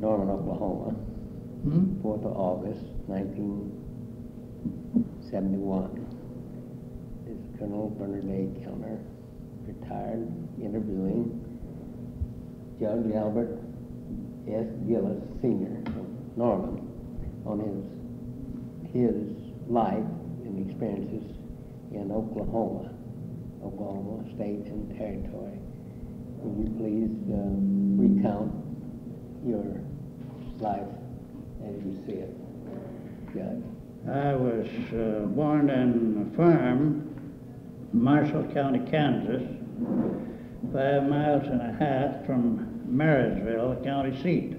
Norman, Oklahoma, 4th of August, 1971. This is Colonel Bernard A. Kellner, retired, interviewing Judge Albert S. Gillis, Sr. of Norman, on his life and experiences in Oklahoma State and Territory. Will you please recount your life as you see it, Judge? I was born in a farm, Marshall County, Kansas, 5.5 miles from Marysville, the county seat.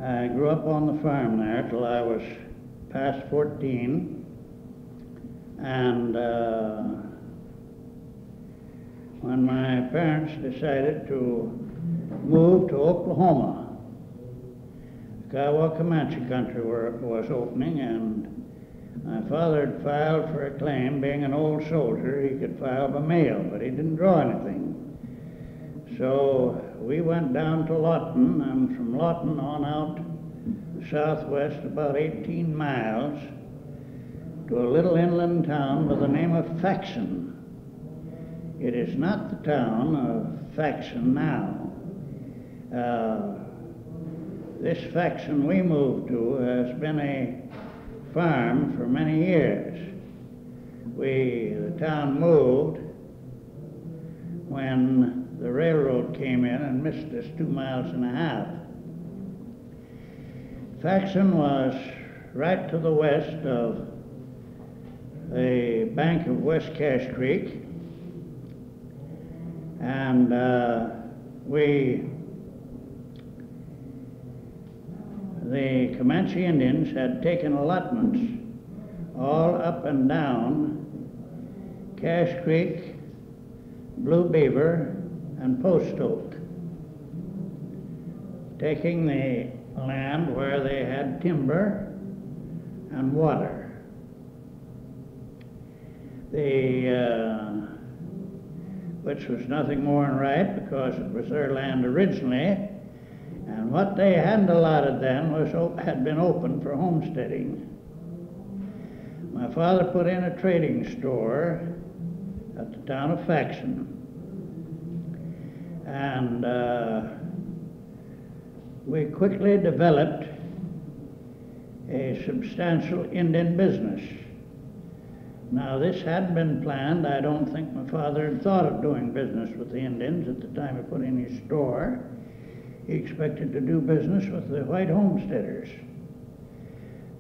I grew up on the farm there till I was past 14, and when my parents decided to move to Oklahoma, the Kiowa Comanche country was opening, and my father had filed for a claim. Being an old soldier, he could file by mail, but he didn't draw anything. So we went down to Lawton, and from Lawton on out southwest about 18 miles to a little inland town by the name of Faxon. It is not the town of Faxon now. This Faxon we moved to has been a farm for many years. The town moved when the railroad came in and missed us 2.5 miles. Faxon was right to the west of the bank of West Cache Creek, and the Comanche Indians had taken allotments all up and down Cache Creek, Blue Beaver, and Post Oak, taking the land where they had timber and water. Which was nothing more than right, because it was their land originally, and what they hadn't allotted then had been open for homesteading. My father put in a trading store at the town of Faxon, and we quickly developed a substantial Indian business. Now, this hadn't been planned. I don't think my father had thought of doing business with the Indians at the time he put in his store. He expected to do business with the white homesteaders.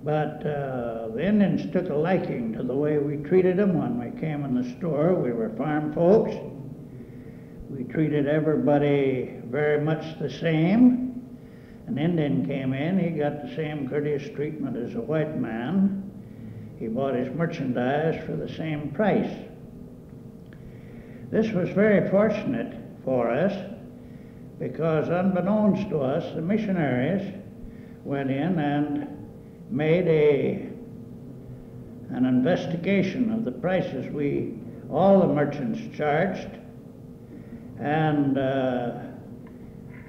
But the Indians took a liking to the way we treated them when we came in the store. We were farm folks. We treated everybody very much the same. An Indian came in, he got the same courteous treatment as a white man. He bought his merchandise for the same price. This was very fortunate for us, because unbeknownst to us, the missionaries went in and made an investigation of the prices all the merchants charged, and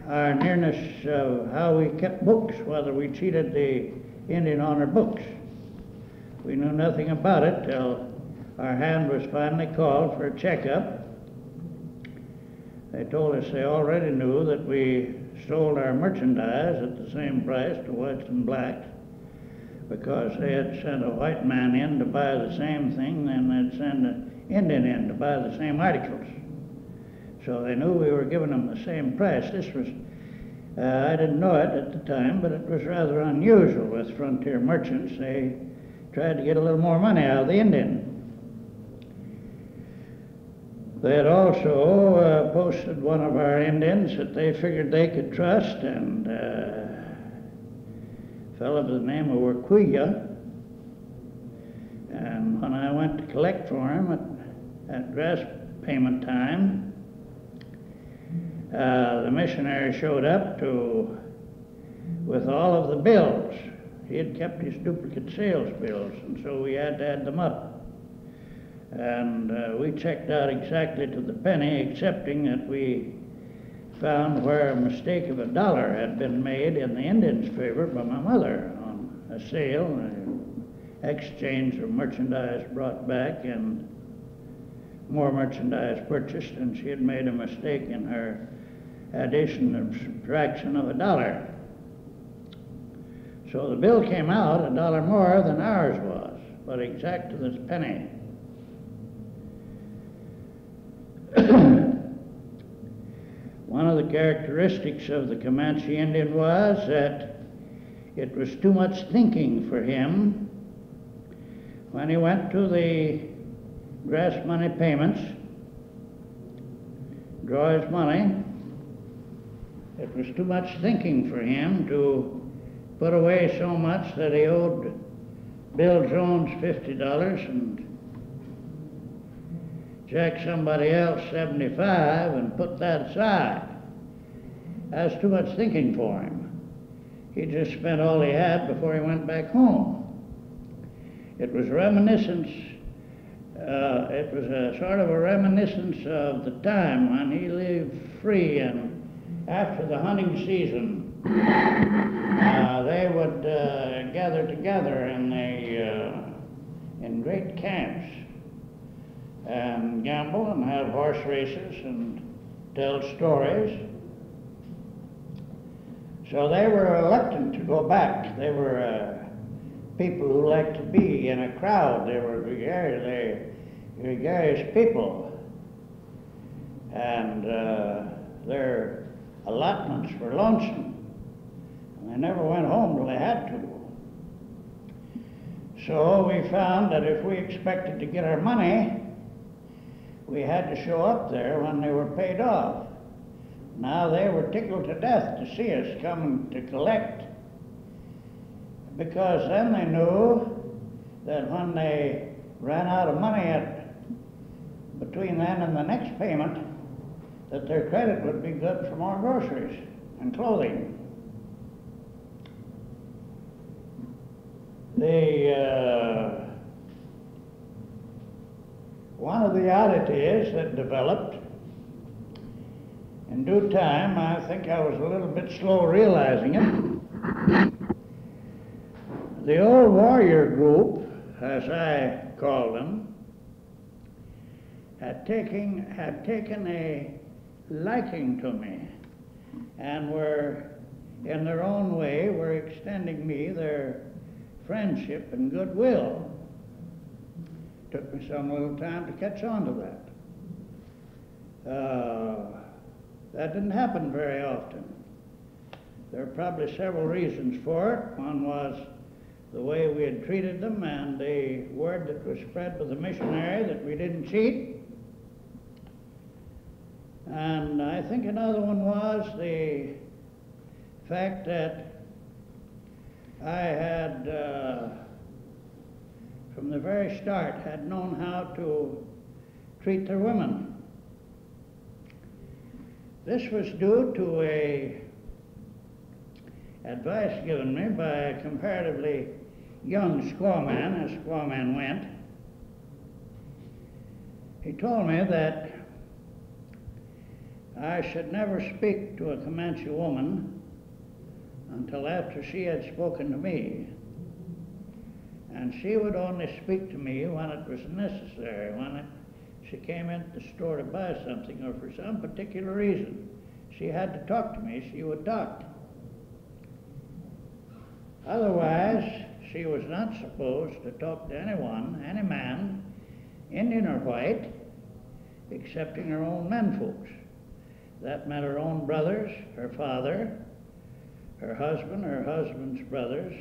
our nearness of how we kept books, whether we cheated the Indian on our books. We knew nothing about it till our hand was finally called for a checkup. They told us they already knew that we sold our merchandise at the same price to whites and blacks, because they had sent a white man in to buy the same thing, and they'd send an Indian in to buy the same articles. So they knew we were giving them the same price. This was, I didn't know it at the time, but it was rather unusual with frontier merchants. They tried to get a little more money out of the Indian. They had also posted one of our Indians that they figured they could trust, and a fellow by the name of Wakuya. And when I went to collect for him at grass payment time, the missionary showed up with all of the bills. He had kept his duplicate sales bills, and so we had to add them up. And we checked out exactly to the penny, excepting that we found where a mistake of $1 had been made in the Indians' favor by my mother on a sale, an exchange of merchandise brought back and more merchandise purchased, and she had made a mistake in her addition and subtraction of $1. So the bill came out $1 more than ours was, but exact to this penny. One of the characteristics of the Comanche Indian was that it was too much thinking for him when he went to the grass money payments, draw his money. It was too much thinking for him to put away so much that he owed Bill Jones $50 and Jack somebody else $75 and put that aside. That's too much thinking for him. He just spent all he had before he went back home. It was reminiscence. It was a sort of a reminiscence of the time when he lived free, and after the hunting season, they would gather together in great camps and gamble and have horse races and tell stories. So they were reluctant to go back. They were people who liked to be in a crowd. They were gregarious people. And their allotments were lonesome. And they never went home till they had to. So we found that if we expected to get our money, we had to show up there when they were paid off. Now they were tickled to death to see us come to collect, because then they knew that when they ran out of money between then and the next payment, that their credit would be good for more groceries and clothing. One of the oddities that developed in due time, I think I was a little bit slow realizing it. The old warrior group, as I call them, had taken a liking to me, and were, in their own way, were extending me their friendship and goodwill. Took me some little time to catch on to that. That didn't happen very often. There are probably several reasons for it. One was the way we had treated them and the word that was spread by the missionary that we didn't cheat. And I think another one was the fact that I had, from the very start, had known how to treat their women. This was due to a advice given me by a comparatively young squawman, as squawman went. He told me that I should never speak to a Comanche woman until after she had spoken to me. And she would only speak to me when it was necessary, when she came into the store to buy something, or for some particular reason she had to talk to me, she would talk. Otherwise, she was not supposed to talk to anyone, any man, Indian or white, excepting her own men folks. That meant her own brothers, her father, her husband's brothers,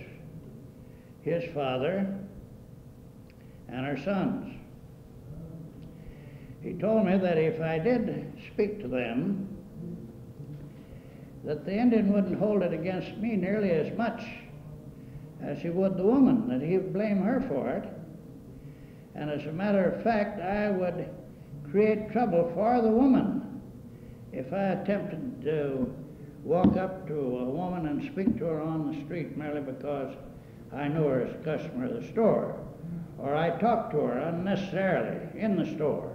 his father, and her sons. He told me that if I did speak to them, that the Indian wouldn't hold it against me nearly as much as he would the woman, that he would blame her for it. And as a matter of fact, I would create trouble for the woman if I attempted to walk up to a woman and speak to her on the street merely because I knew her as a customer of the store, or I talked to her unnecessarily in the store.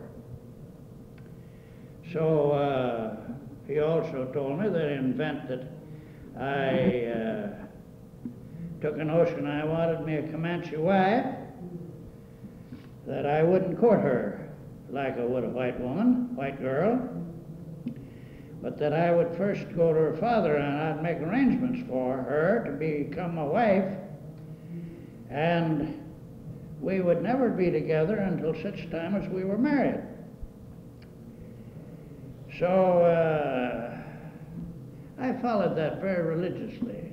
So he also told me that in event that I took a notion I wanted me a Comanche wife, that I wouldn't court her like I would a white woman, white girl, but that I would first go to her father and I'd make arrangements for her to become my wife, and we would never be together until such time as we were married. So I followed that very religiously.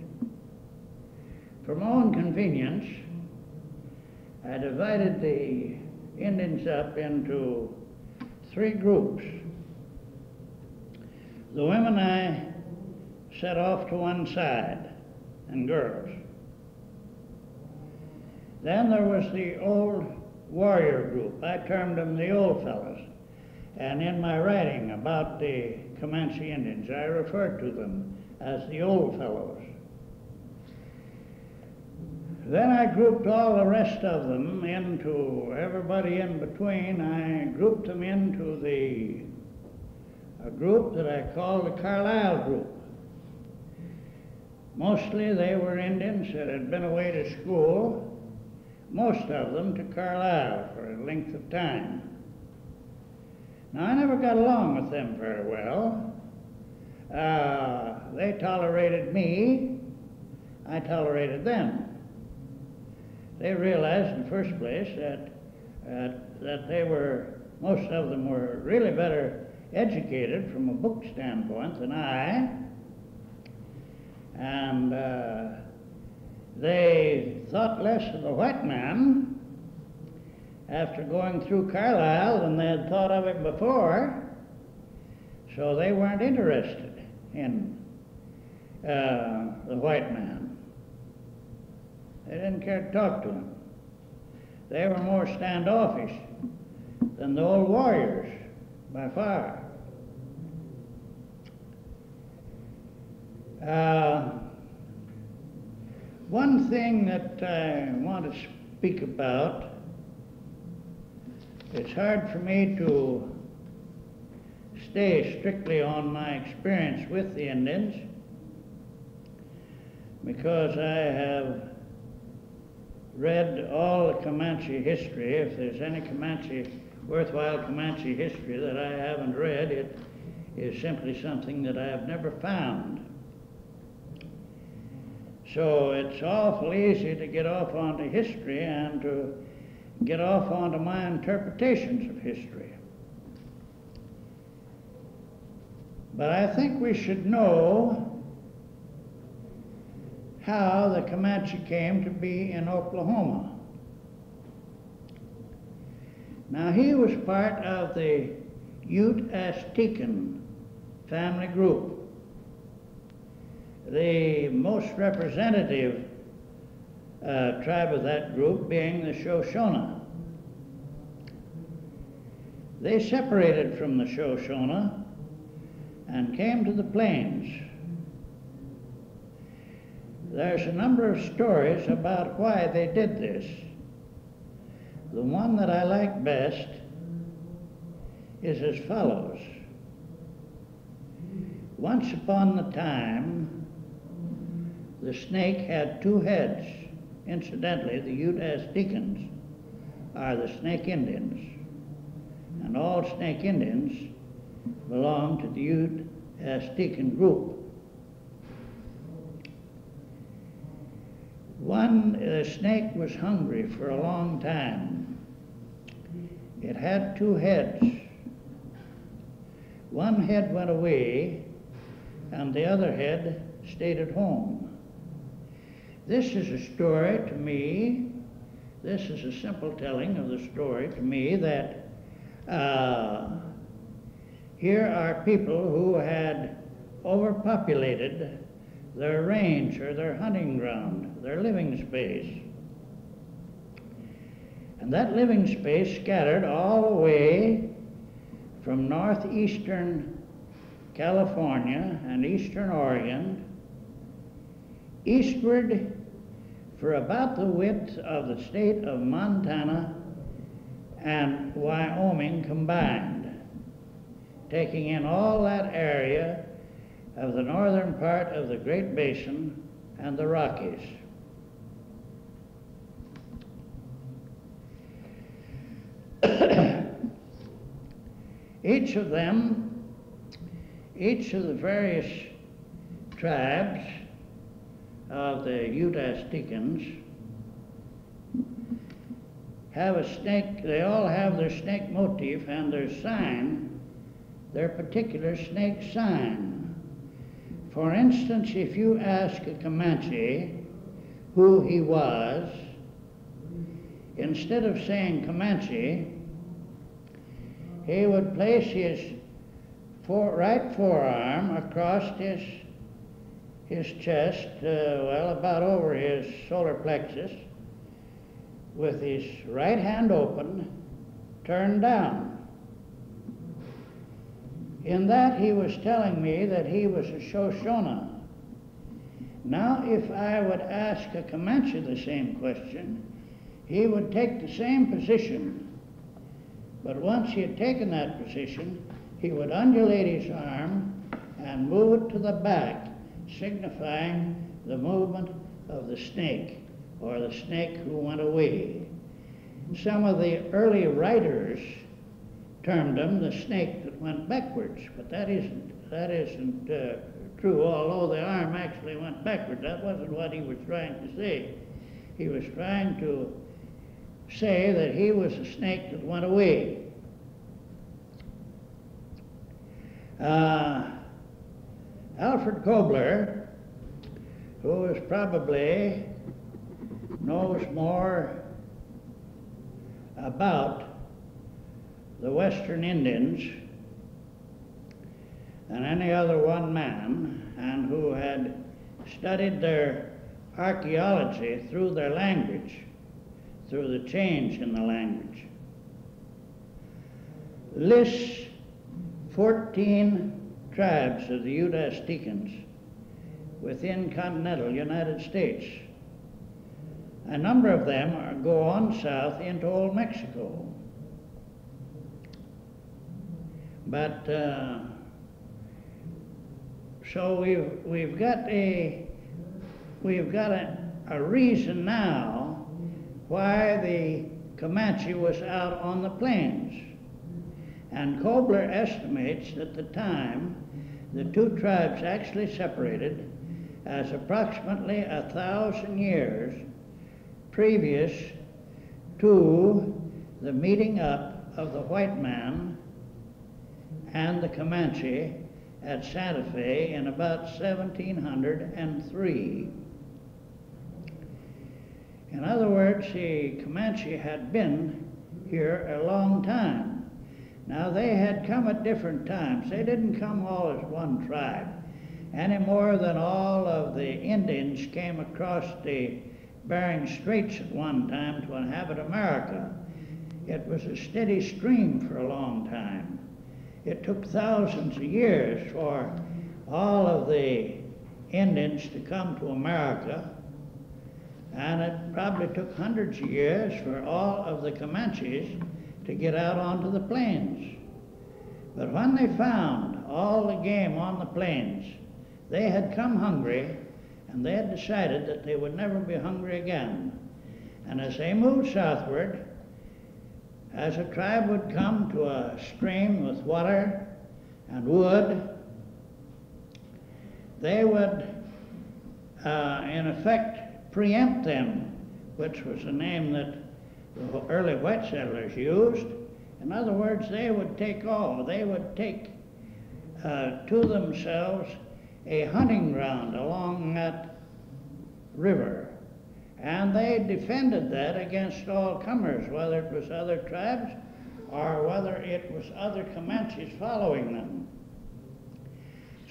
For my own convenience, I divided the Indians up into 3 groups. The women I set off to one side, and girls. Then there was the old warrior group. I termed them the old fellows. And in my writing about the Comanche Indians, I referred to them as the old fellows. Then I grouped all the rest of them into, everybody in between, I grouped them into a group that I called the Carlisle group. Mostly they were Indians that had been away to school, most of them to Carlisle for a length of time. Now, I never got along with them very well. They tolerated me, I tolerated them. They realized in the first place that they were, most of them were really better educated from a book standpoint than I, and they thought less of the white man after going through Carlisle than they had thought of it before, so they weren't interested in the white man. They didn't care to talk to him. They were more standoffish than the old warriors, by far. One thing that I want to speak about, it's hard for me to stay strictly on my experience with the Indians because I have read all the Comanche history. If there's any worthwhile Comanche history that I haven't read, it is simply something that I have never found. So it's awful easy to get off onto history and to get off onto my interpretations of history. But I think we should know how the Comanche came to be in Oklahoma. Now, he was part of the Ute Aztecan family group, the most representative tribe of that group being the Shoshone. They separated from the Shoshone and came to the plains. There's a number of stories about why they did this. The one that I like best is as follows. Once upon a time, the snake had 2 heads. Incidentally, the Ute Aztecans are the Snake Indians, and all Snake Indians belong to the Ute Aztecan group. The snake was hungry for a long time. It had 2 heads. One head went away, and the other head stayed at home. This is a story to me, this is a simple telling of the story to me that here are people who had overpopulated their range or their hunting ground, their living space. And that living space scattered all the way from northeastern California and eastern Oregon eastward for about the width of the state of Montana and Wyoming combined, taking in all that area of the northern part of the Great Basin and the Rockies. Each of the various tribes of the Utah-Stikans have a snake. They all have their snake motif and their sign, their particular snake sign. For instance, if you ask a Comanche who he was, instead of saying Comanche, he would place his right forearm across his chest, about over his solar plexus, with his right hand open, turned down. In that, he was telling me that he was a Shoshone. Now, if I would ask a Comanche the same question, he would take the same position. But once he had taken that position, he would undulate his arm and move it to the back, signifying the movement of the snake, or the snake who went away. Some of the early writers termed him the snake that went backwards, but that isn't true, although the arm actually went backwards. That wasn't what he was trying to say. He was trying to say that he was a snake that went away. Alfred Kobler, who is probably knows more about the Western Indians than any other one man, and who had studied their archaeology through their language, through the change in the language, lists 14 tribes of the Utah-Stikans within continental United States. A number of them go on south into Old Mexico. But so we've got a reason now why the Comanche was out on the plains. And Kobler estimates at the time the two tribes actually separated as approximately 1,000 years previous to the meeting up of the white man and the Comanche at Santa Fe in about 1703. In other words, the Comanche had been here a long time. Now, they had come at different times. They didn't come all as one tribe, any more than all of the Indians came across the Bering Straits at one time to inhabit America. It was a steady stream for a long time. It took thousands of years for all of the Indians to come to America, and it probably took hundreds of years for all of the Comanches to get out onto the plains. But when they found all the game on the plains, they had come hungry, and they had decided that they would never be hungry again. And as they moved southward, as a tribe would come to a stream with water and wood, they would, in effect, preempt them, which was a name that the early white settlers used. In other words, they would take to themselves a hunting ground along that river. And they defended that against all comers, whether it was other tribes or whether it was other Comanches following them.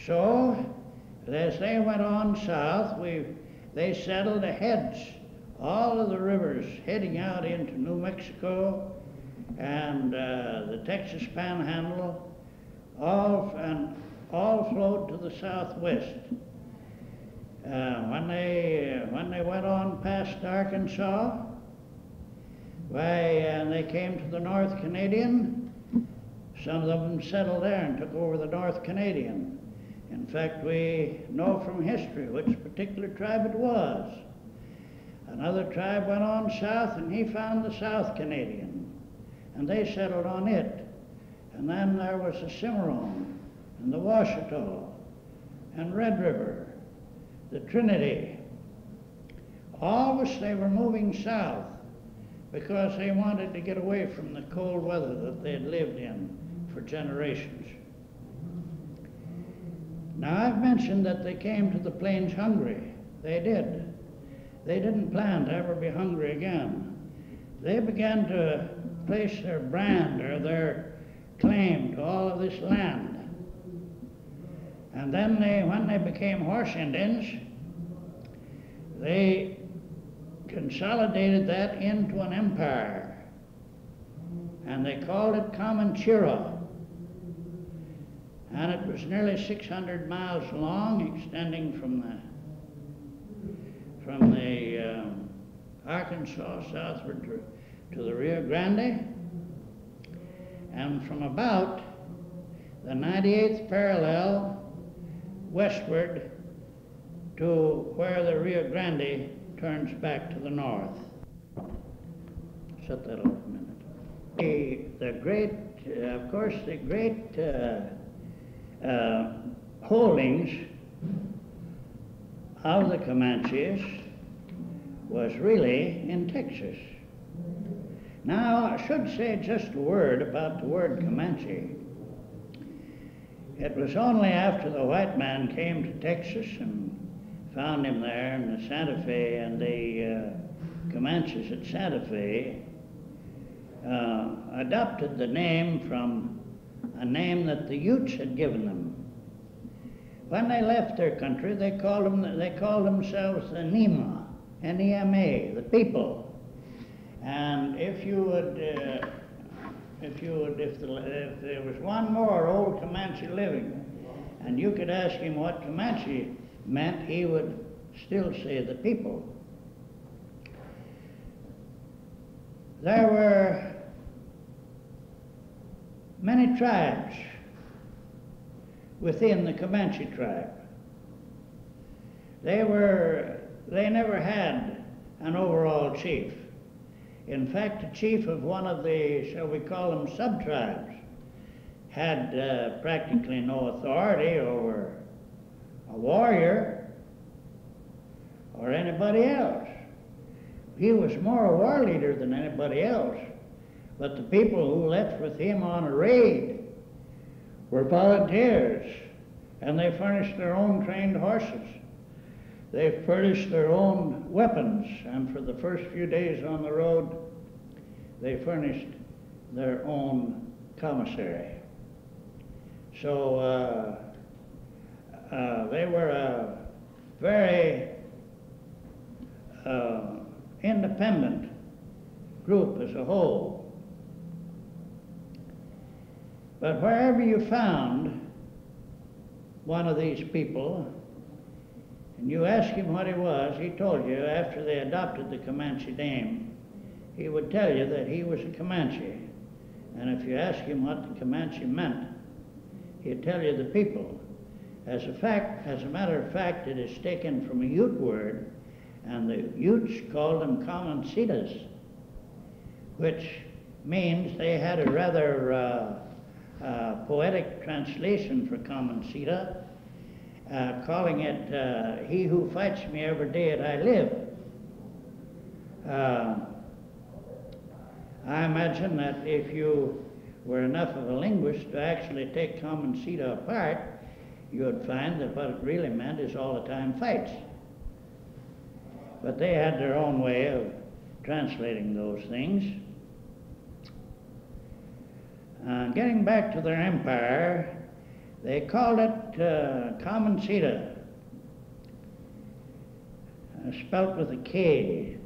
So, as they went on south, they settled ahead all of the rivers heading out into New Mexico and the Texas Panhandle, all flowed to the southwest. When they went on past Arkansas, and they came to the North Canadian, some of them settled there and took over the North Canadian. In fact, we know from history which particular tribe it was. Another tribe went on south and he found the South Canadian, and they settled on it. And then there was the Cimarron and the Washita and Red River, the Trinity. Always they were moving south because they wanted to get away from the cold weather that they had lived in for generations. Now, I've mentioned that they came to the plains hungry. They did. They didn't plan to ever be hungry again. They began to place their brand or their claim to all of this land. And then when they became horse Indians, they consolidated that into an empire, and they called it Comanche. And it was nearly 600 miles long, extending from the Arkansas southward to the Rio Grande, and from about the 98th parallel westward to where the Rio Grande turns back to the north. Shut that off a minute. The great holdings of the Comanches was really in Texas. Now, I should say just a word about the word Comanche. It was only after the white man came to Texas and found him there in the Santa Fe and the Comanches at Santa Fe adopted the name from a name that the Utes had given them. When they left their country, they called themselves the Nema, N-E-M-A, the people. And if there was one more old Comanche living, and you could ask him what Comanche meant, he would still say the people. There were many tribes within the Comanche tribe. They never had an overall chief. In fact, the chief of one of the, shall we call them, sub-tribes had practically no authority over a warrior or anybody else. He was more a war leader than anybody else. But the people who left with him on a raid were volunteers, and they furnished their own trained horses. They furnished their own weapons, and for the first few days on the road, they furnished their own commissary. So they were a very independent group as a whole. But wherever you found one of these people, and you asked him what he was, he told you after they adopted the Comanche name, he would tell you that he was a Comanche. And if you asked him what the Comanche meant, he'd tell you the people. As a matter of fact, it is taken from a Ute word, and the Utes called them Comanchetas, which means they had a rather poetic translation for Comancheta, calling it, he who fights me every day that I live. I imagine that if you were enough of a linguist to actually take Comancheta apart, you would find that what it really meant is all the time fights. But they had their own way of translating those things. Getting back to their empire, they called it Comancheta, spelt with a K.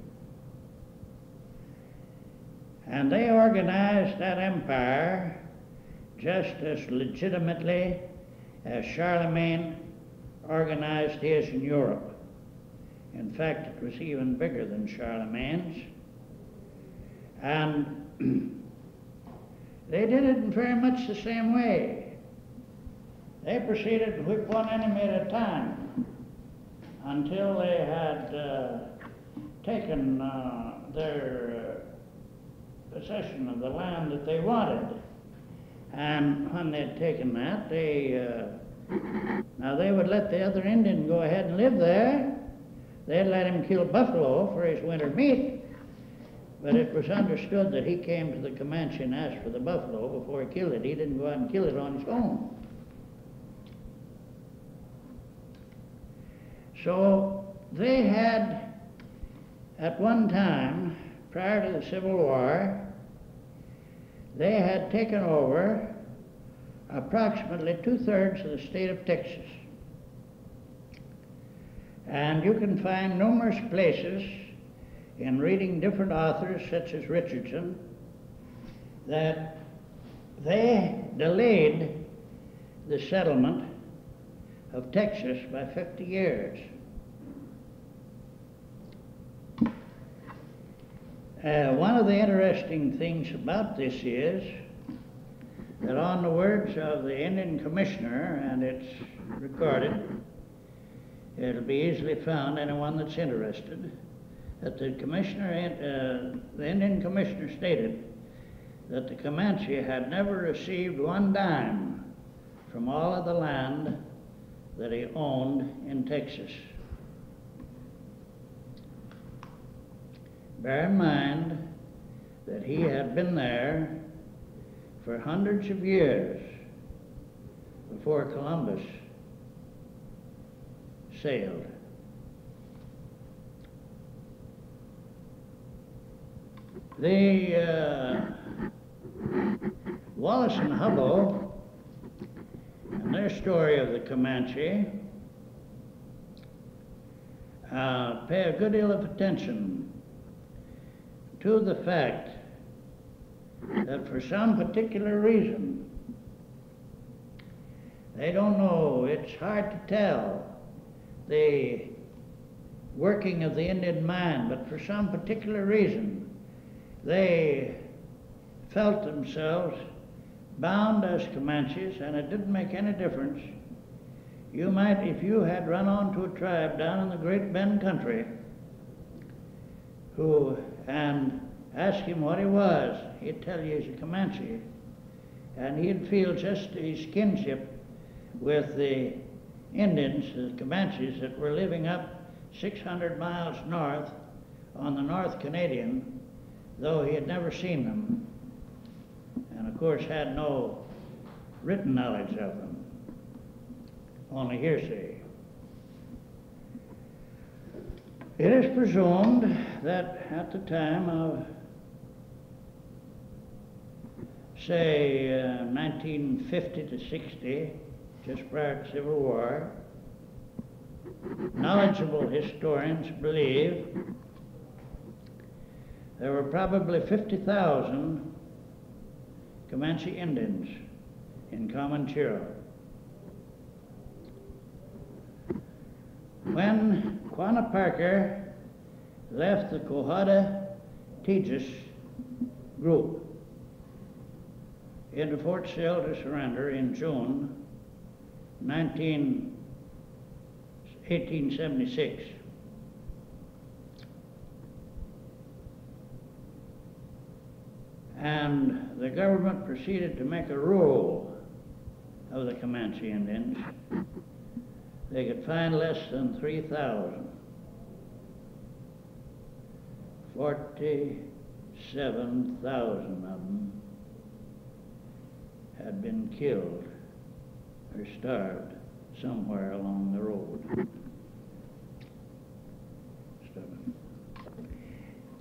And they organized that empire just as legitimately as Charlemagne organized his in Europe. In fact, it was even bigger than Charlemagne's. And they did it in very much the same way. they proceeded to whip one enemy at a time until they had taken their possession of the land that they wanted. And when they'd taken that, now they would let the other Indian go ahead and live there. They'd let him kill buffalo for his winter meat, but it was understood that he came to the Comanche and asked for the buffalo before he killed it. He didn't go out and kill it on his own. So they had, at one time, prior to the Civil War, they had taken over approximately 2/3 of the state of Texas. And you can find numerous places in reading different authors, such as Richardson, that they delayed the settlement of Texas by 50 years. One of the interesting things about this is that on the words of the Indian Commissioner, and it's recorded, it'll be easily found, anyone that's interested, that the Indian Commissioner stated that the Comanche had never received one dime from all of the land that he owned in Texas. Bear in mind that he had been there for hundreds of years before Columbus sailed. Wallace and Hubble, in their story of the Comanche, pay a good deal of attention to the fact that for some particular reason, they don't know, it's hard to tell the working of the Indian mind, but for some particular reason, they felt themselves bound as Comanches, and it didn't make any difference. You might, if you had run onto a tribe down in the Great Bend country, and ask him what he was, he'd tell you he's a Comanche, and he'd feel just his kinship with the Indians, the Comanches, that were living up 600 miles north on the North Canadian, though he had never seen them, and of course had no written knowledge of them, only hearsay. It is presumed that at the time of, say, 1950 to 60, just prior to Civil War, knowledgeable historians believe there were probably 50,000 Comanche Indians in Comanche. When Quanah Parker left the Cohada-Tejas group into Fort Sill to surrender in June 1876, and the government proceeded to make a roll of the Comanche Indians, they could find less than 3,000. 47,000 of them had been killed or starved somewhere along the road.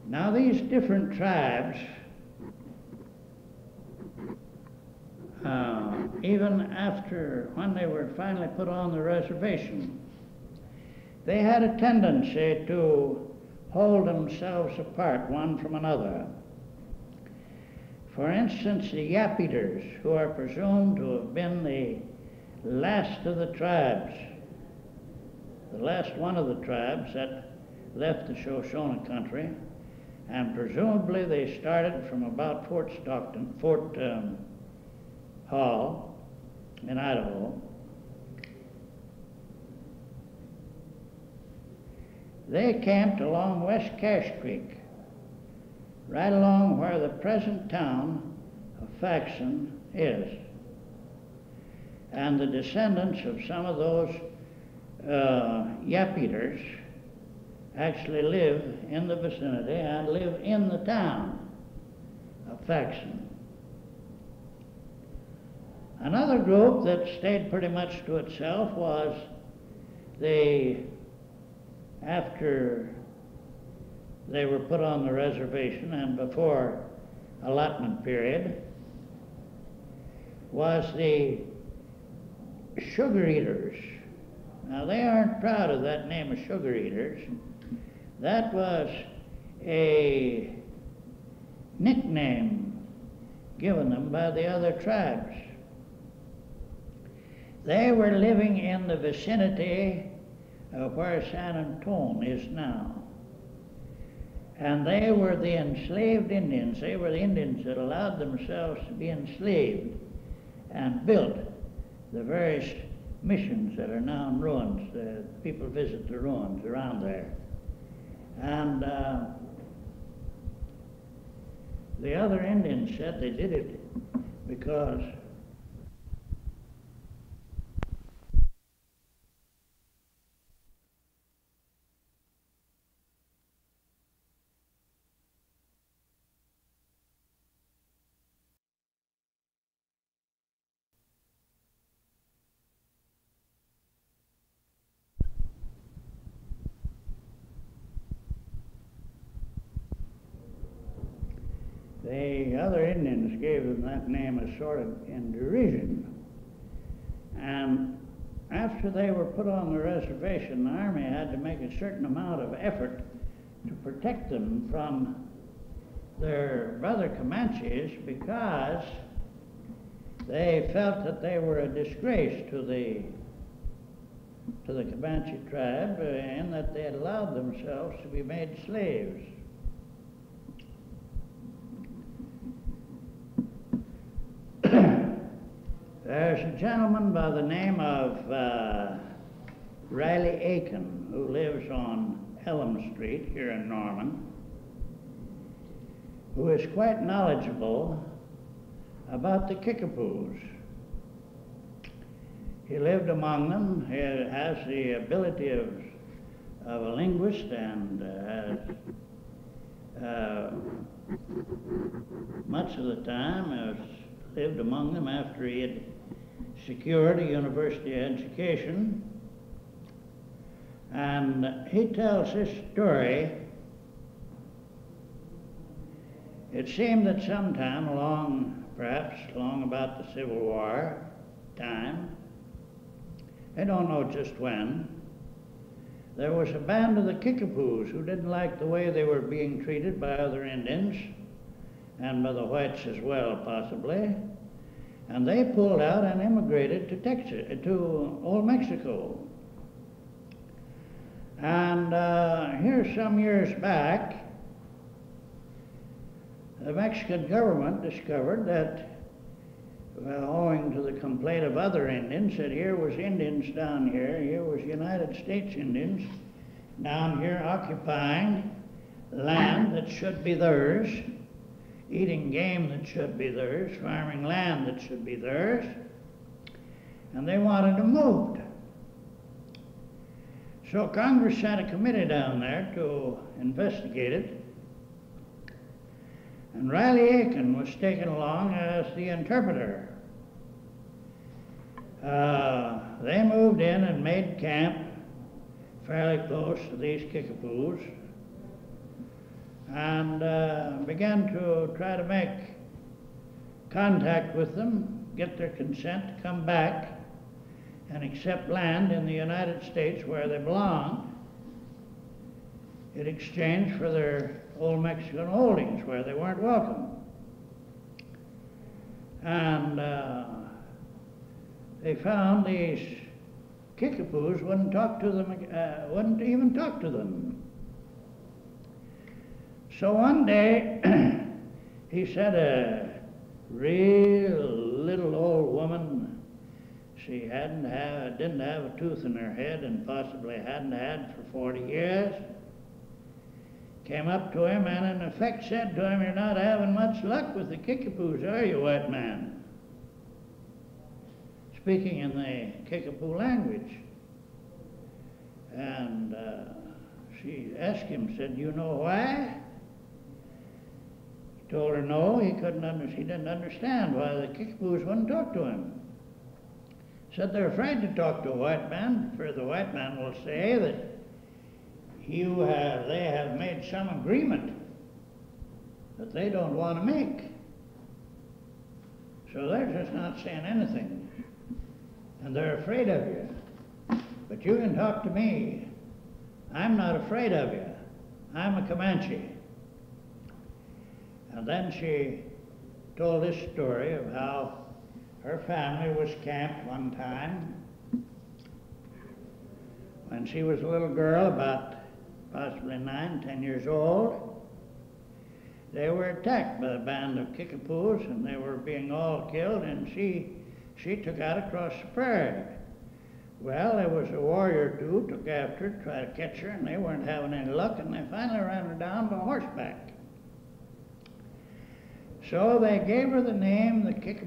Now these different tribes, even after when they were finally put on the reservation, they had a tendency to hold themselves apart one from another. For instance, the Yap Eaters, who are presumed to have been the last of the tribes, the last one of the tribes that left the Shoshone country, and presumably they started from about Fort Hall in Idaho, they camped along West Cache Creek, right along where the present town of Faxon is. And the descendants of some of those yap eaters actually live in the vicinity and live in the town of Faxon. Another group that stayed pretty much to itself was after they were put on the reservation and before allotment period, was the sugar eaters. Now, they aren't proud of that name of sugar eaters. That was a nickname given them by the other tribes. They were living in the vicinity of where San Antone is now. And they were the enslaved Indians. They were the Indians that allowed themselves to be enslaved and built the various missions that are now in ruins. People visit the ruins around there. And the other Indians said they did it because the other Indians gave them that name as sort of in derision. And after they were put on the reservation, the Army had to make a certain amount of effort to protect them from their brother Comanches because they felt that they were a disgrace to the Comanche tribe in that they had allowed themselves to be made slaves. There's a gentleman by the name of Riley Aiken who lives on Elm Street here in Norman, who is quite knowledgeable about the Kickapoos. He lived among them. He has the ability of a linguist and has much of the time has lived among them after he had secured a university education. And he tells this story. It seemed that sometime perhaps along about the Civil War time, I don't know just when, there was a band of the Kickapoos who didn't like the way they were being treated by other Indians, and by the whites as well, possibly. And they pulled out and immigrated to Old Mexico. And here some years back, the Mexican government discovered that, owing to the complaint of other Indians, that here was Indians down here was United States Indians down here occupying land that should be theirs, eating game that should be theirs, farming land that should be theirs, and they wanted them moved. So Congress sent a committee down there to investigate it, and Riley Aiken was taken along as the interpreter. They moved in and made camp fairly close to these Kickapoos, and began to try to make contact with them, get their consent to come back and accept land in the United States where they belonged in exchange for their old Mexican holdings where they weren't welcome. And they found these Kickapoos wouldn't even talk to them. So one day, he said a real little old woman she didn't have a tooth in her head and possibly hadn't had for 40 years, came up to him and in effect said to him, "You're not having much luck with the Kickapoos, are you, white man?" Speaking in the Kickapoo language. And she asked him, said, "You know why?" He told her no, he didn't understand why the Kickapoos wouldn't talk to him. Said they're afraid to talk to a white man, for the white man will say that they have made some agreement that they don't want to make. So they're just not saying anything. And they're afraid of you. But you can talk to me. I'm not afraid of you. I'm a Comanche. And then she told this story of how her family was camped one time when she was a little girl, about possibly 9, 10 years old. They were attacked by a band of Kickapoos, and they were being all killed, and she took out across the prairie. Well, there was a warrior or two took after her, tried to catch her, and they weren't having any luck, and they finally ran her down by horseback. So they gave her the name, they gave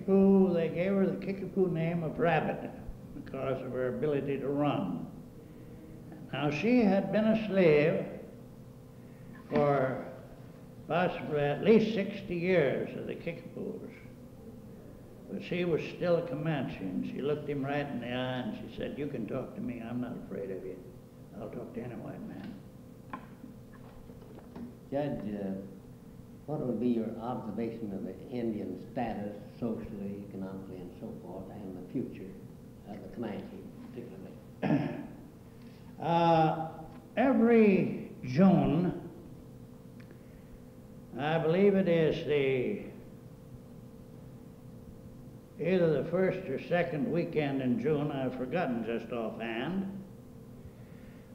her the Kickapoo name of Rabbit because of her ability to run. Now she had been a slave for possibly at least 60 years of the Kickapoos. But she was still a Comanche, and she looked him right in the eye and she said, "You can talk to me, I'm not afraid of you. I'll talk to any white man." Judge, what would be your observation of the Indian status, socially, economically, and so forth, and the future of the Comanche, particularly? Every June, I believe it is either the first or second weekend in June, I've forgotten just offhand,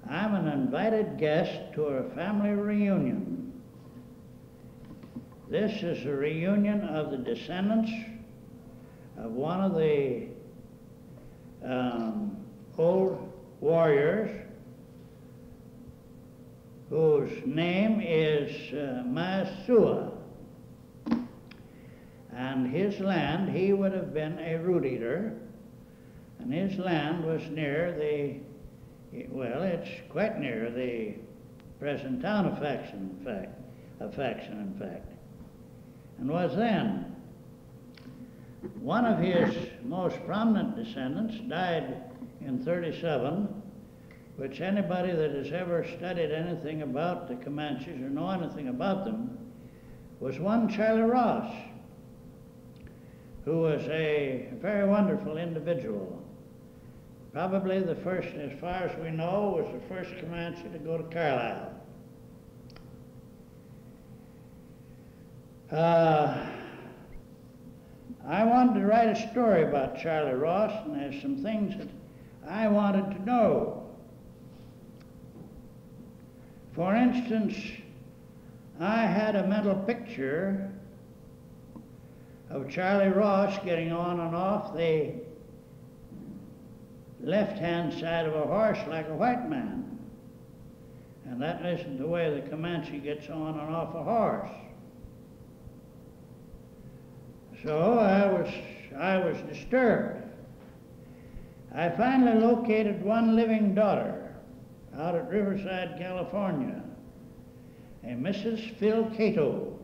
I'm an invited guest to a family reunion. This is a reunion of the descendants of one of the old warriors whose name is Masua. And his land, he would have been a root eater, and his land was near it's quite near the present town of Faxon, in fact, and was then. One of his most prominent descendants died in 37, which anybody that has ever studied anything about the Comanches or know anything about them was one Charlie Ross, who was a very wonderful individual. Probably the first, as far as we know, was the first Comanche to go to Carlisle. I wanted to write a story about Charlie Ross, and there's some things that I wanted to know. For instance, I had a mental picture of Charlie Ross getting on and off the left-hand side of a horse like a white man. And that isn't the way the Comanche gets on and off a horse. So I was disturbed. I finally located one living daughter out at Riverside, California, a Mrs. Phil Cato.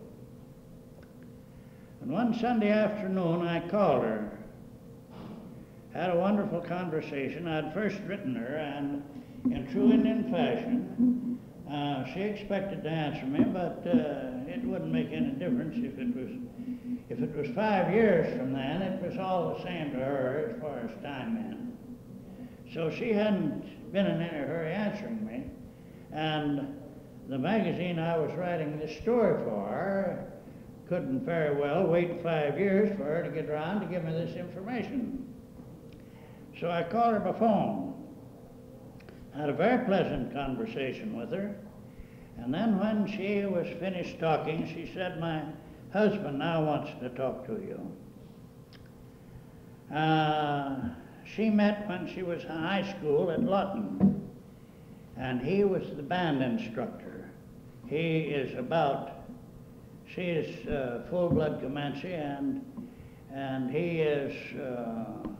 And one Sunday afternoon I called her, had a wonderful conversation. I'd first written her, and in true Indian fashion, she expected to answer me, but it wouldn't make any difference if it was 5 years from then. It was all the same to her as far as time went. So she hadn't been in any hurry answering me, and the magazine I was writing this story for couldn't very well wait 5 years for her to get around to give me this information. So I called her by phone, had a very pleasant conversation with her, and then when she was finished talking, she said, "My husband now wants to talk to you." she met when she was in high school at Lawton, and he was the band instructor. He is she is full-blood Comanche, and he is,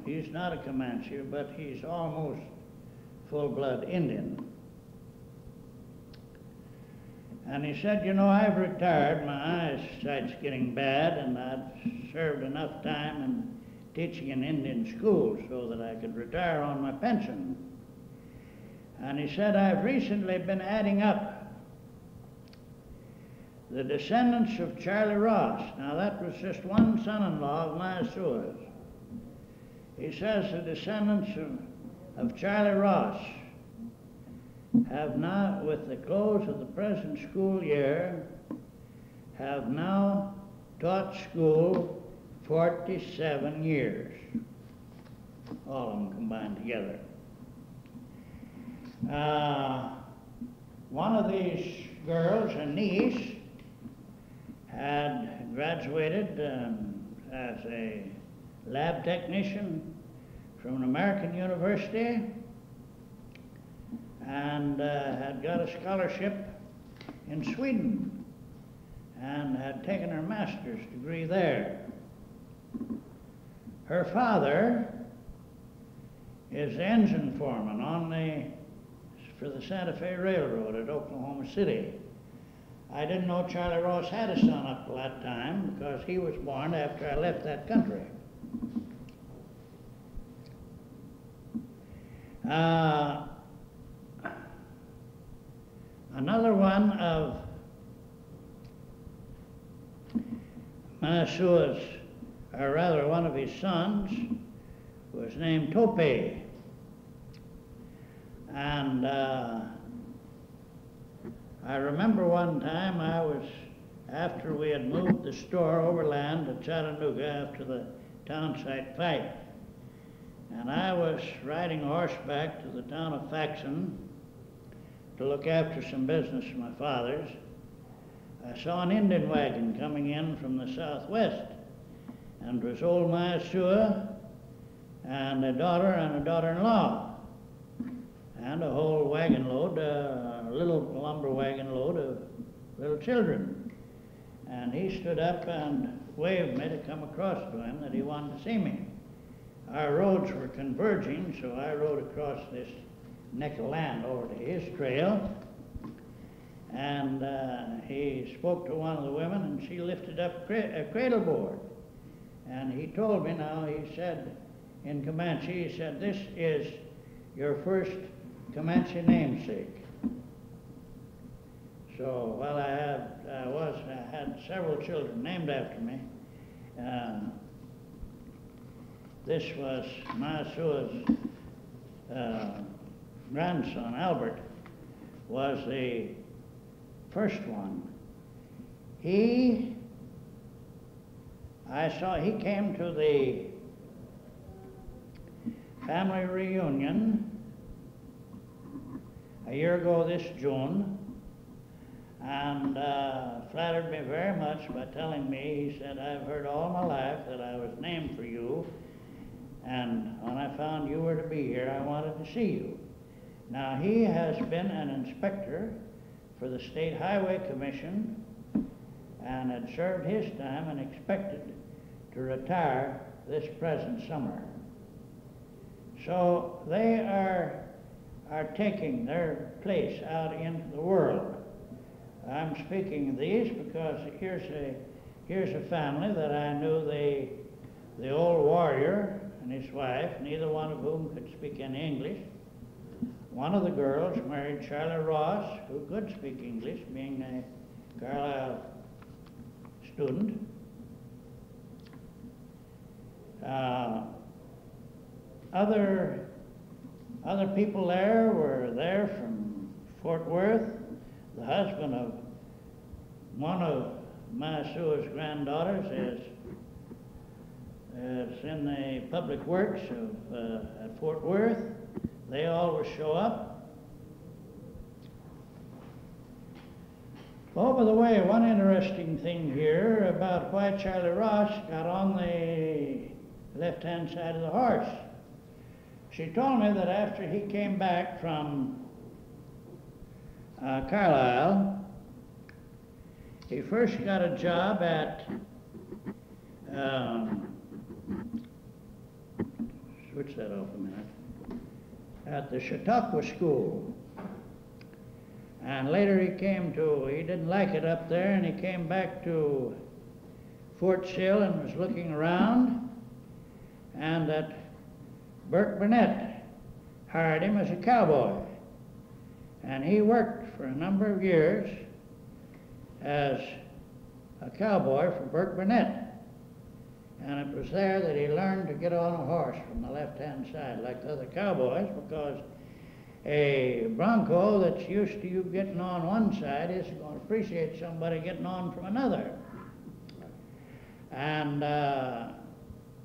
he's not a Comanche, but he's almost full-blood Indian. And he said, you know, I've retired, my eyesight's getting bad, and I've served enough time in teaching in Indian schools so that I could retire on my pension. And he said, I've recently been adding up the descendants of Charlie Ross. Now that was just one son-in-law of Masua's. He says the descendants of Charlie Ross have now, with the close of the present school year, have now taught school 47 years, all of them combined together. One of these girls, a niece, had graduated as a lab technician from an American university and had got a scholarship in Sweden and had taken her master's degree there. Her father is the engine foreman for the Santa Fe Railroad at Oklahoma City. I didn't know Charlie Ross had a son up to that time because he was born after I left that country. Another one of Masua's, or rather one of his sons, was named Tope. And I remember one time after we had moved the store overland to Chattanooga after the town site fight, and I was riding horseback to the town of Faxon to look after some business of my father's. I saw an Indian wagon coming in from the southwest, and it was old Masua and a daughter-in-law, and a whole wagon load, a little lumber wagon load of little children. And he stood up and waved me to come across to him, that he wanted to see me. Our roads were converging, so I rode across this neck of land over to his trail, and he spoke to one of the women, and she lifted up a cradle board. And he told me now, he said, in Comanche, he said, this is your first Comanche namesake. So while I had several children named after me, this was Masua's grandson, Albert, was the first one. He came to the family reunion a year ago this June, and flattered me very much by telling me, he said, I've heard all my life that I was named for you, and when I found you were to be here, I wanted to see you. Now, he has been an inspector for the State Highway Commission and had served his time and expected to retire this present summer. So they are taking their place out into the world. I'm speaking of these because here's a family that I knew, the old warrior and his wife, neither one of whom could speak any English. One of the girls married Charlie Ross, who could speak English, being a Carlisle student. Other people there were there from Fort Worth. The husband of one of Masua's granddaughters is in the public works at Fort Worth. They always show up. Oh, by the way, one interesting thing here about why Charlie Ross got on the left-hand side of the horse. She told me that after he came back from Carlisle, he first got a job at, switch that off a minute, at the Chautauqua School. And later he didn't like it up there, and he came back to Fort Sill and was looking around, and that Burke Burnett hired him as a cowboy. And he worked for a number of years as a cowboy for Burke Burnett. And it was there that he learned to get on a horse from the left-hand side like the other cowboys, because a bronco that's used to you getting on one side isn't going to appreciate somebody getting on from another. And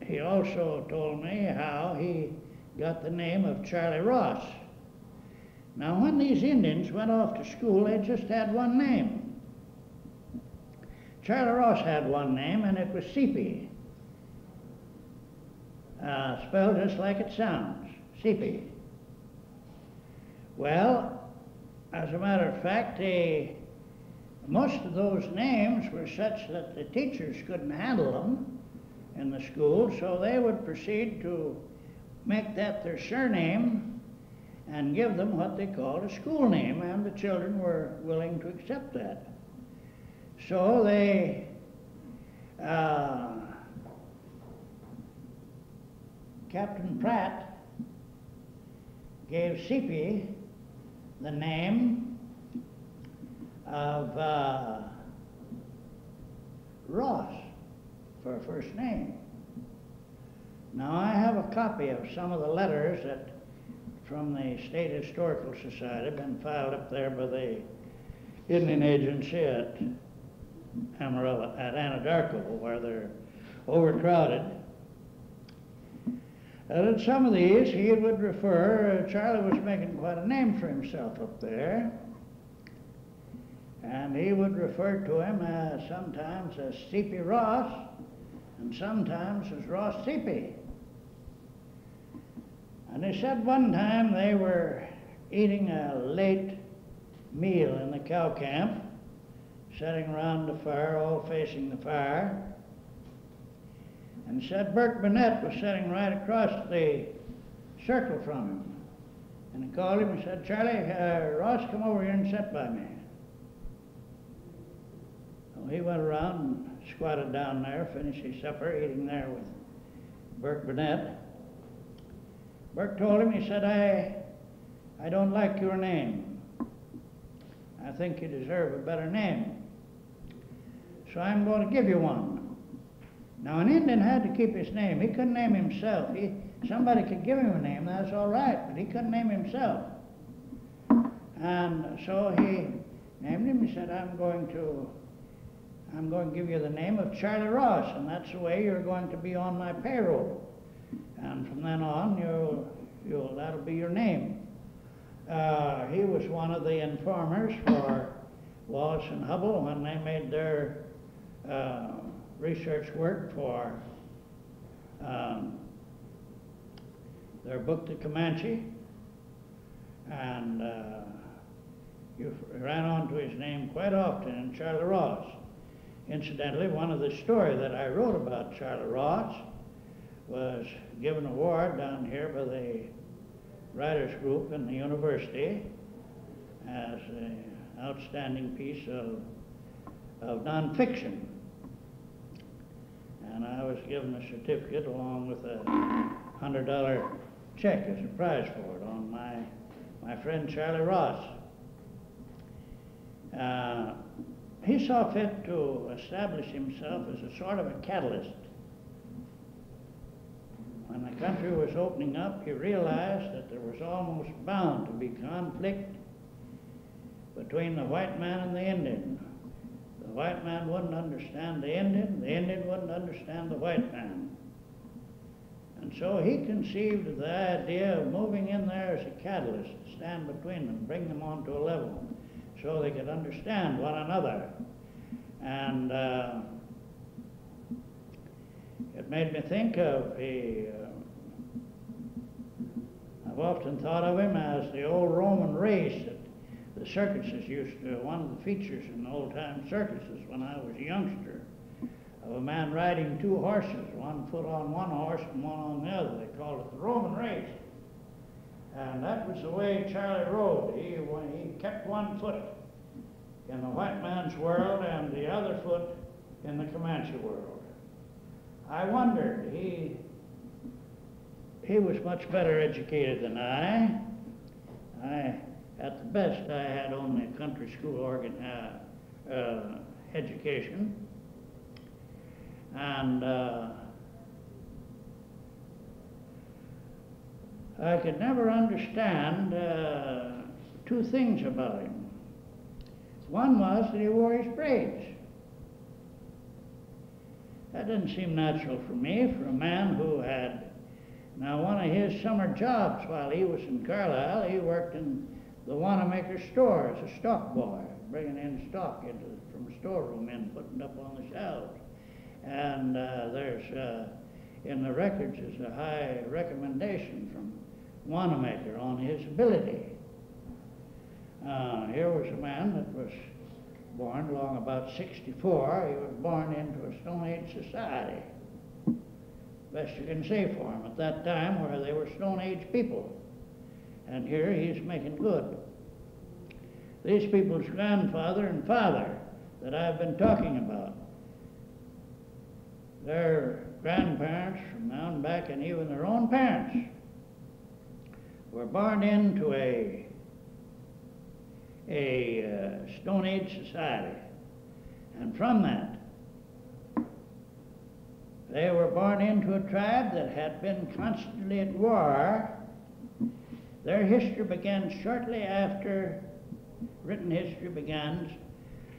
he also told me how he got the name of Charlie Ross. Now, when these Indians went off to school, they just had one name. Charlie Ross had one name, and it was Sepie. Spelled just like it sounds, Sepie. Well, as a matter of fact, most of those names were such that the teachers couldn't handle them in the school, so they would proceed to make that their surname and give them what they called a school name, and the children were willing to accept that. So they Captain Pratt gave Sepie the name of Ross for a first name. Now, I have a copy of some of the letters that from the State Historical Society been filed up there by the Indian Agency at Amarillo, at Anadarko, where they're overcrowded. And in some of these, he would refer, Charlie was making quite a name for himself up there, and he would refer to him sometimes as Sepie Ross, and sometimes as Ross Sepie. And they said one time they were eating a late meal in the cow camp, sitting around the fire, all facing the fire, and said Burke Burnett was sitting right across the circle from him. And he called him and said, "Charlie, Ross, come over here and sit by me." Well, he went around and squatted down there, finished his supper, eating there with Burke Burnett. Burke told him, he said, I don't like your name. I think you deserve a better name. So I'm going to give you one. Now, an Indian had to keep his name. He couldn't name himself. Somebody could give him a name, that's all right, but he couldn't name himself. And so he named him. He said, I'm going to give you the name of Charlie Ross, and that's the way you're going to be on my payroll. And from then on, that'll be your name. He was one of the informers for Wallace and Hubbell when they made their research work for their book, The Comanche. And you ran onto his name quite often in Charlie Ross. Incidentally, one of the stories that I wrote about Charlie Ross was given an award down here by the writers group in the university as an outstanding piece of nonfiction. And I was given a certificate along with a $100 check as a prize for it on my friend Charlie Ross. He saw fit to establish himself as a sort of a catalyst. When the country was opening up, he realized that there was almost bound to be conflict between the white man and the Indian. The white man wouldn't understand the Indian wouldn't understand the white man. And so he conceived of the idea of moving in there as a catalyst, to stand between them, bring them onto a level, so they could understand one another. And it made me think of I've often thought of him as the old Roman race that the circuses used to, one of the features in the old-time circuses when I was a youngster, of a man riding two horses, one foot on one horse and one on the other. They called it the Roman race. And that was the way Charlie rode. He kept one foot in the white man's world and the other foot in the Comanche world. I wondered, he was much better educated than I. At the best, I had only a country school education. And I could never understand two things about him. One was that he wore his braids. That didn't seem natural for me, for a man who had, now one of his summer jobs while he was in Carlisle, he worked in the Wanamaker store as a stock boy, bringing in stock from the storeroom and putting it up on the shelves. And there's, in the records, is a high recommendation from Wanamaker on his ability. Here was a man that was born along about 64. He was born into a Stone Age society. Best you can say for him at that time, where they were Stone Age people. And here he's making good. These people's grandfather and father that I've been talking about, their grandparents from down back, and even their own parents, were born into a Stone Age society. And from that, they were born into a tribe that had been constantly at war. Their history began shortly after, written history begins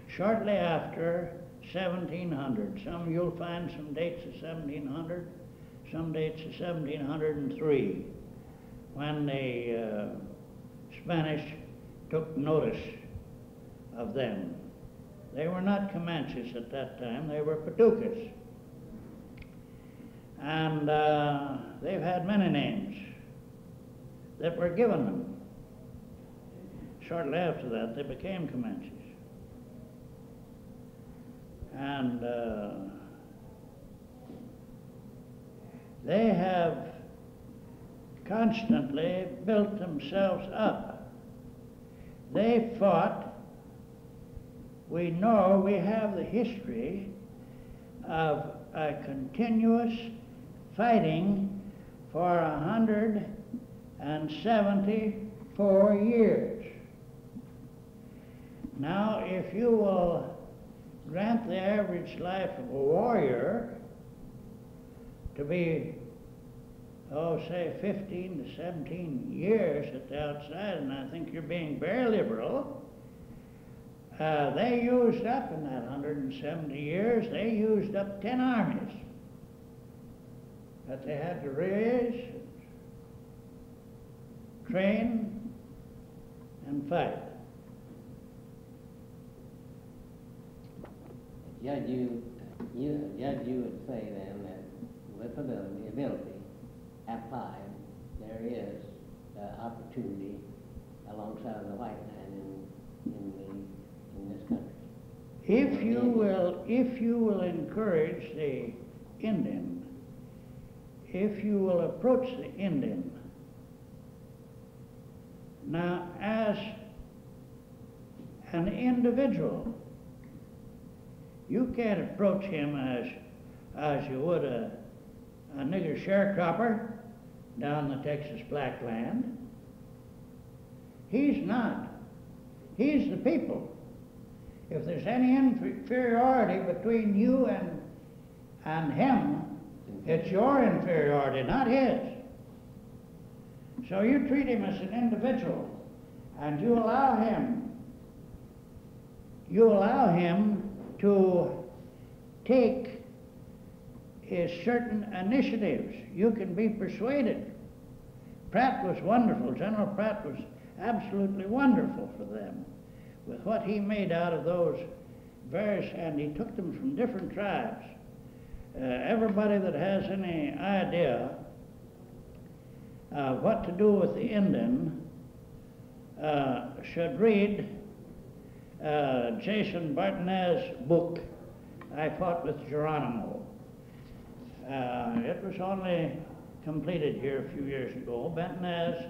shortly after 1700. You'll find some dates of 1700, some dates of 1703, when the Spanish took notice of them. They were not Comanches at that time, they were Paducas. And they've had many names that were given them. Shortly after that, they became Comanches. And they have constantly built themselves up. They fought. We know, we have the history of a continuous fighting for 174 years. Now, if you will grant the average life of a warrior to be, say 15 to 17 years at the outside, and I think you're being very liberal, they used up, in that 170 years, they used up 10 armies that they had to raise, train, and fight. Judge, you would say then that with ability applied, there is opportunity alongside the white man in this country. If you will encourage the Indian, if you will approach the Indian, now as an individual, you can't approach him as you would a nigger sharecropper down the Texas black land. He's not. He's the people. If there's any inferiority between you and him, it's your inferiority, not his. So you treat him as an individual, and you allow him to take certain initiatives. You can be persuaded. Pratt was wonderful. General Pratt was absolutely wonderful for them with what he made out of those various, and he took them from different tribes. Everybody that has any idea what to do with the Indian should read Jason Bartonet's book, I Fought with Geronimo. It was only completed here a few years ago. Bartonet's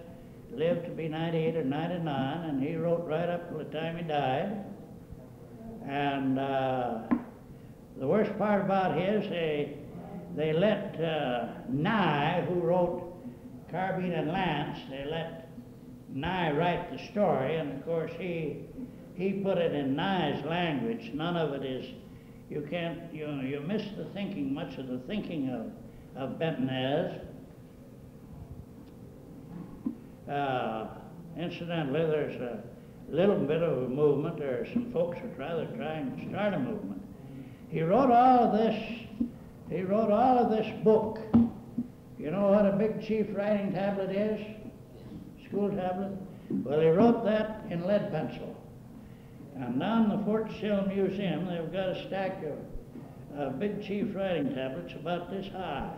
lived to be 98 or 99, and he wrote right up till the time he died. And the worst part about his, they let Nye, who wrote Carbine and Lance, they let Nye write the story, and of course he put it in Nye's language. None of it is, you can't, you miss the thinking, much of the thinking of Bentonez. Incidentally, there's a little bit of a movement, or some folks are rather trying to start a movement. He wrote all of this book. You know what a big chief writing tablet is? School tablet? Well, he wrote that in lead pencil. And down in the Fort Sill Museum, they've got a stack of big chief writing tablets about this high.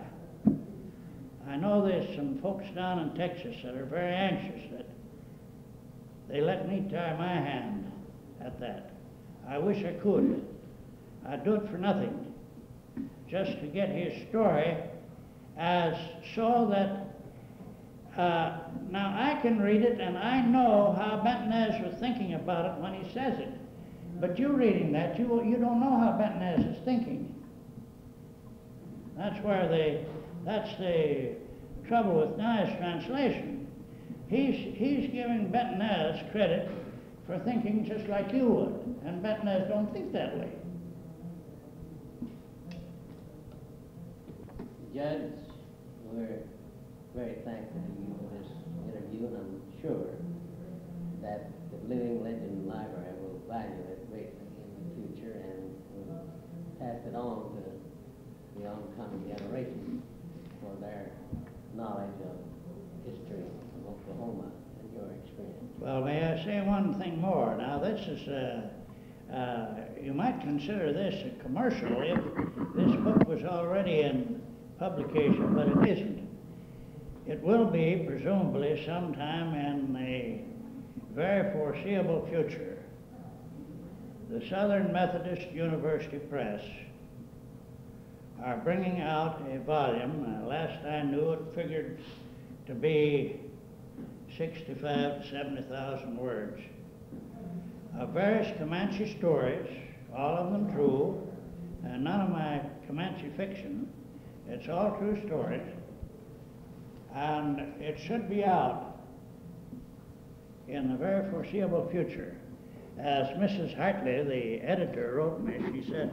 I know there's some folks down in Texas that are very anxious that they let me try my hand at that. I wish I could. I'd do it for nothing, just to get his story as so that now I can read it and I know how Bentonez was thinking about it when he says it. But you reading that, you don't know how Bentonez is thinking. That's the trouble with Nye's translation. He's giving Bentonez credit for thinking just like you would, and Bentonez don't think that way. Judge, we're very thankful to you for this interview, and I'm sure that the Living Legend Library will value it greatly in the future and will pass it on to the oncoming generation for their knowledge of history of Oklahoma and your experience. Well, may I say one thing more? Now, this is, you might consider this a commercial if this book was already in publication, but it isn't. It will be, presumably, sometime in the very foreseeable future. The Southern Methodist University Press are bringing out a volume. Last I knew, it figured to be 65 to 70,000 words of various Comanche stories, all of them true, and none of my Comanche fiction. It's all true stories, and it should be out in the very foreseeable future. As Mrs. Hartley, the editor, wrote me, she said,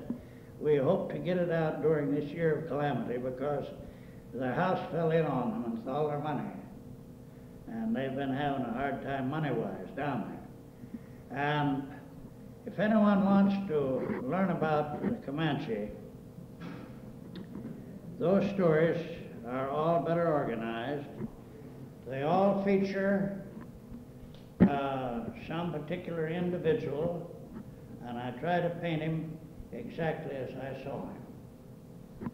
we hope to get it out during this year of calamity because the house fell in on them with all their money. And they've been having a hard time money-wise down there. And if anyone wants to learn about the Comanche, those stories are all better organized. They all feature some particular individual, and I try to paint him exactly as I saw him.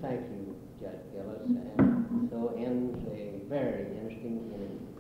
Thank you, Judge Gillis, and so ends a very interesting interview.